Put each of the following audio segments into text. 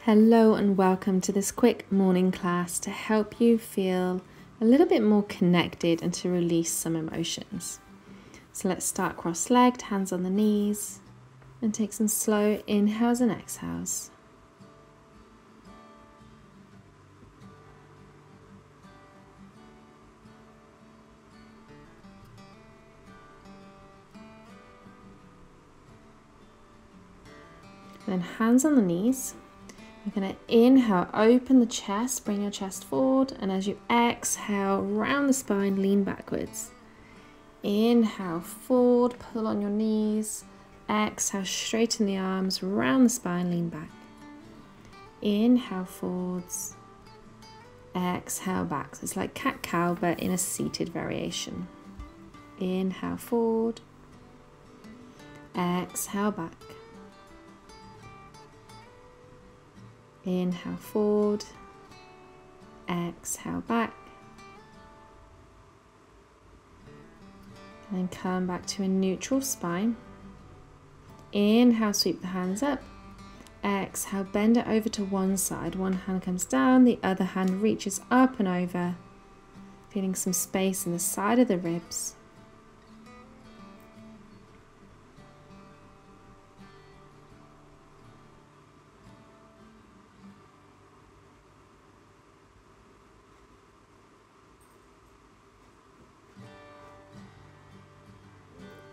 Hello and welcome to this quick morning class to help you feel a little bit more connected and to release some emotions. So let's start cross-legged, hands on the knees, and take some slow inhales and exhales. And then hands on the knees. You're going to inhale, open the chest, bring your chest forward, and as you exhale, round the spine, lean backwards. Inhale, forward, pull on your knees. Exhale, straighten the arms, round the spine, lean back. Inhale, forwards. Exhale, back. So it's like cat-cow, but in a seated variation. Inhale, forward. Exhale, back. Inhale forward, exhale back, and then come back to a neutral spine. Inhale, sweep the hands up, exhale, bend it over to one side. One hand comes down, the other hand reaches up and over, feeling some space in the side of the ribs.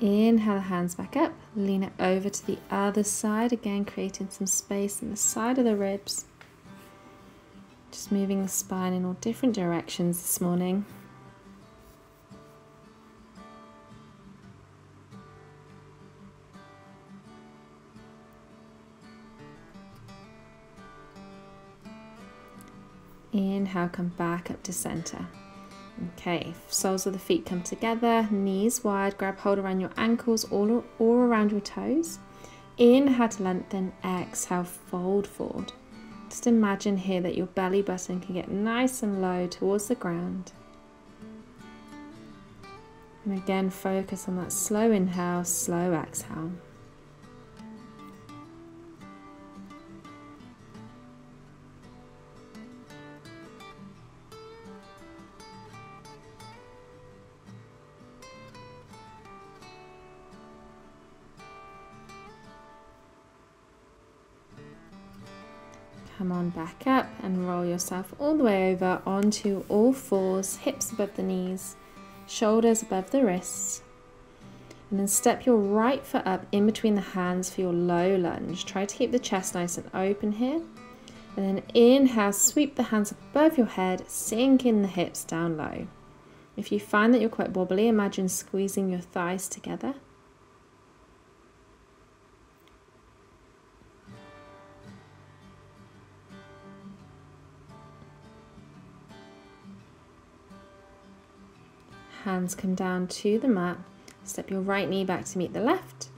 Inhale the hands back up, lean it over to the other side, again creating some space in the side of the ribs. Just moving the spine in all different directions this morning. Inhale, come back up to center. Okay, soles of the feet come together, knees wide, grab hold around your ankles or around your toes. Inhale to lengthen, exhale, fold forward. Just imagine here that your belly button can get nice and low towards the ground. And again, focus on that slow inhale, slow exhale. Come on back up and roll yourself all the way over onto all fours, hips above the knees, shoulders above the wrists. And then step your right foot up in between the hands for your low lunge. Try to keep the chest nice and open here. And then inhale, sweep the hands above your head, sink in the hips down low. If you find that you're quite wobbly, imagine squeezing your thighs together. Hands come down to the mat. Step your right knee back to meet the left.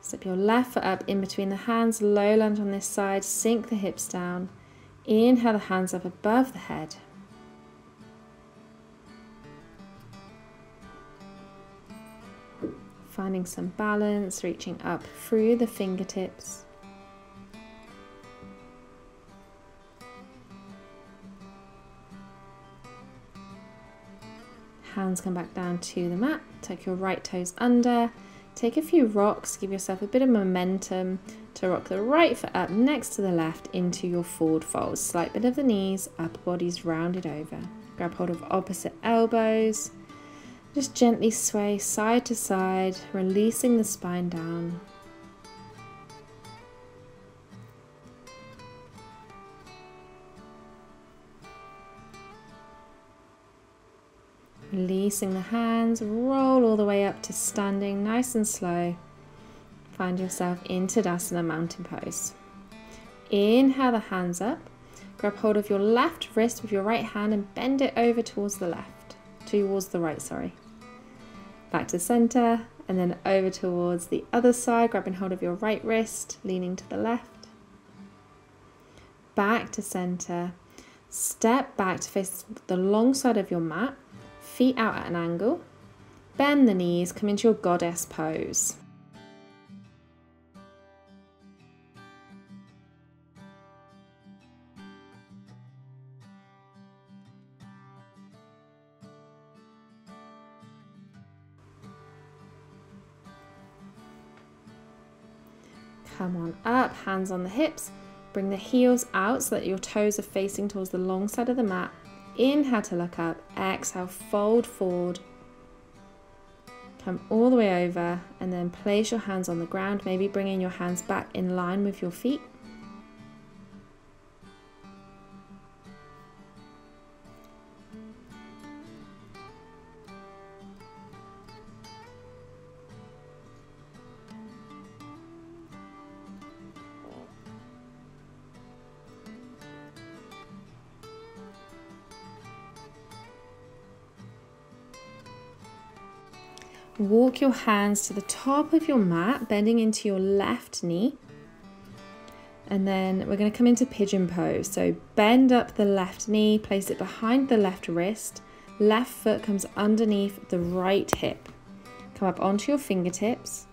Step your left foot up in between the hands. Low lunge on this side. Sink the hips down. Inhale the hands up above the head. Finding some balance, reaching up through the fingertips. Hands come back down to the mat, tuck your right toes under, take a few rocks, give yourself a bit of momentum to rock the right foot up next to the left into your forward fold. Slight bit of the knees, upper body's rounded over. Grab hold of opposite elbows, just gently sway side to side, releasing the spine down. Releasing the hands, roll all the way up to standing, nice and slow. Find yourself in Tadasana, mountain pose. Inhale the hands up. Grab hold of your left wrist with your right hand and bend it over towards the right, sorry. Back to center and then over towards the other side, grabbing hold of your right wrist, leaning to the left. Back to center. Step back to face the long side of your mat. Feet out at an angle, bend the knees, come into your goddess pose. Come on up, hands on the hips. Bring the heels out so that your toes are facing towards the long side of the mat. Inhale to look up, exhale, fold forward. Come all the way over and then place your hands on the ground, maybe bringing your hands back in line with your feet. Walk your hands to the top of your mat, bending into your left knee. And then we're going to come into pigeon pose. So bend up the left knee, place it behind the left wrist. Left foot comes underneath the right hip. Come up onto your fingertips.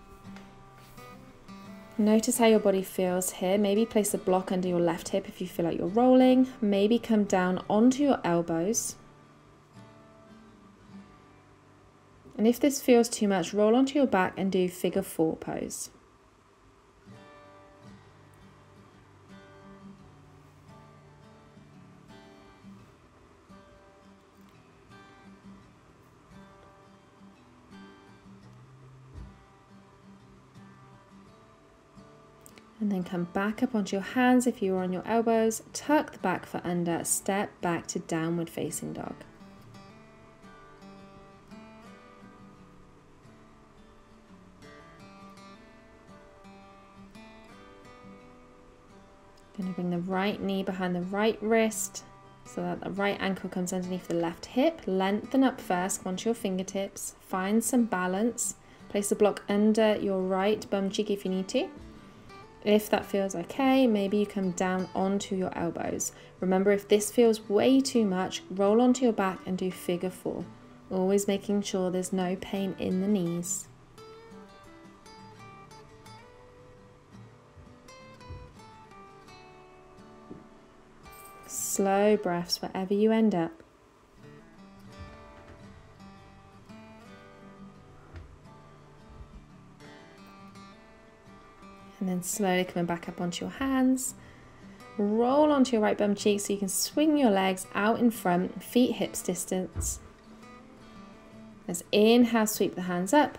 Notice how your body feels here. Maybe place a block under your left hip if you feel like you're rolling. Maybe come down onto your elbows. And if this feels too much, roll onto your back and do figure 4 pose. And then come back up onto your hands if you are on your elbows, tuck the back foot under, step back to downward facing dog. Going to bring the right knee behind the right wrist so that the right ankle comes underneath the left hip. Lengthen up first, come onto your fingertips, find some balance. Place a block under your right bum cheek if you need to. If that feels okay, maybe you come down onto your elbows. Remember, if this feels way too much, roll onto your back and do figure 4. Always making sure there's no pain in the knees. Slow breaths wherever you end up. And then slowly coming back up onto your hands. Roll onto your right bum cheek so you can swing your legs out in front, feet hips distance. As inhale, sweep the hands up.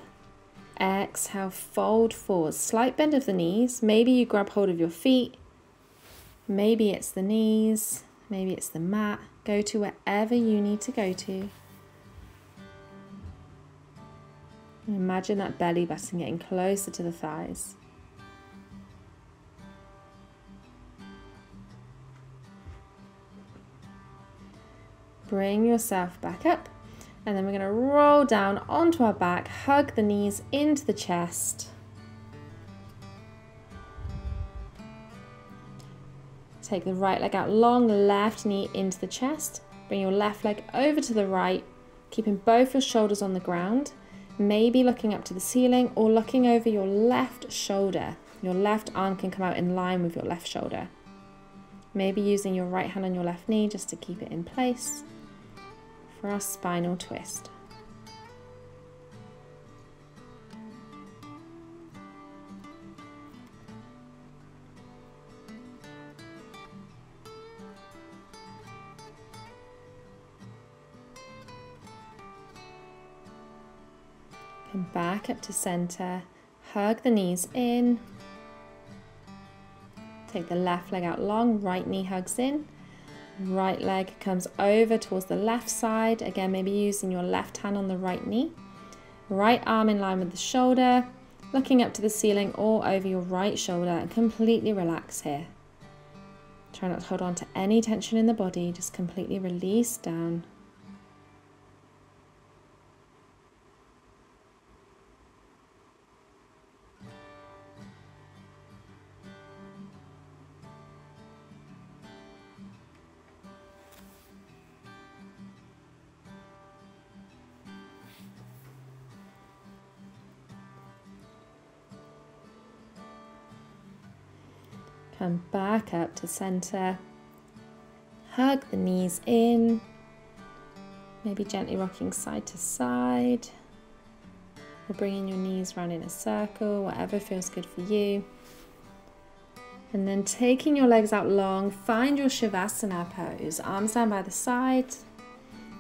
Exhale, fold forward. Slight bend of the knees. Maybe you grab hold of your feet. Maybe it's the knees. Maybe it's the mat. Go to wherever you need to go to. And imagine that belly button getting closer to the thighs. Bring yourself back up. And then we're going to roll down onto our back, hug the knees into the chest. Take the right leg out long, left knee into the chest. Bring your left leg over to the right, keeping both your shoulders on the ground. Maybe looking up to the ceiling or looking over your left shoulder. Your left arm can come out in line with your left shoulder. Maybe using your right hand on your left knee just to keep it in place for our spinal twist. Come back up to center, hug the knees in. Take the left leg out long, right knee hugs in. Right leg comes over towards the left side. Again, maybe using your left hand on the right knee. Right arm in line with the shoulder, looking up to the ceiling or over your right shoulder, and completely relax here. Try not to hold on to any tension in the body, just completely release down. Come back up to center. Hug the knees in. Maybe gently rocking side to side. Or bringing your knees round in a circle, whatever feels good for you. And then taking your legs out long, find your Shavasana pose. Arms down by the side.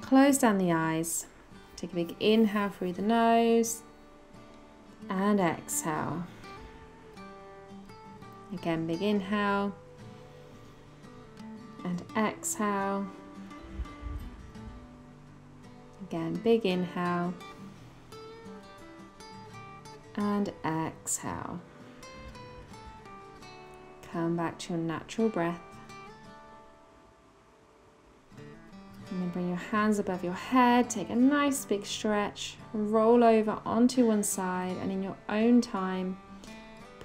Close down the eyes. Take a big inhale through the nose. And exhale. Again, big inhale. And exhale. Again, big inhale. And exhale. Come back to your natural breath. And then bring your hands above your head. Take a nice big stretch. Roll over onto one side, and in your own time,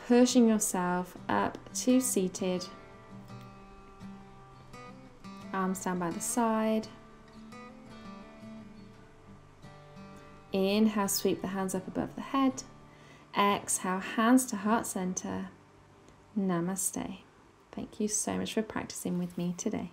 pushing yourself up to seated. Arms down by the side. Inhale, sweep the hands up above the head. Exhale, hands to heart center. Namaste. Thank you so much for practicing with me today.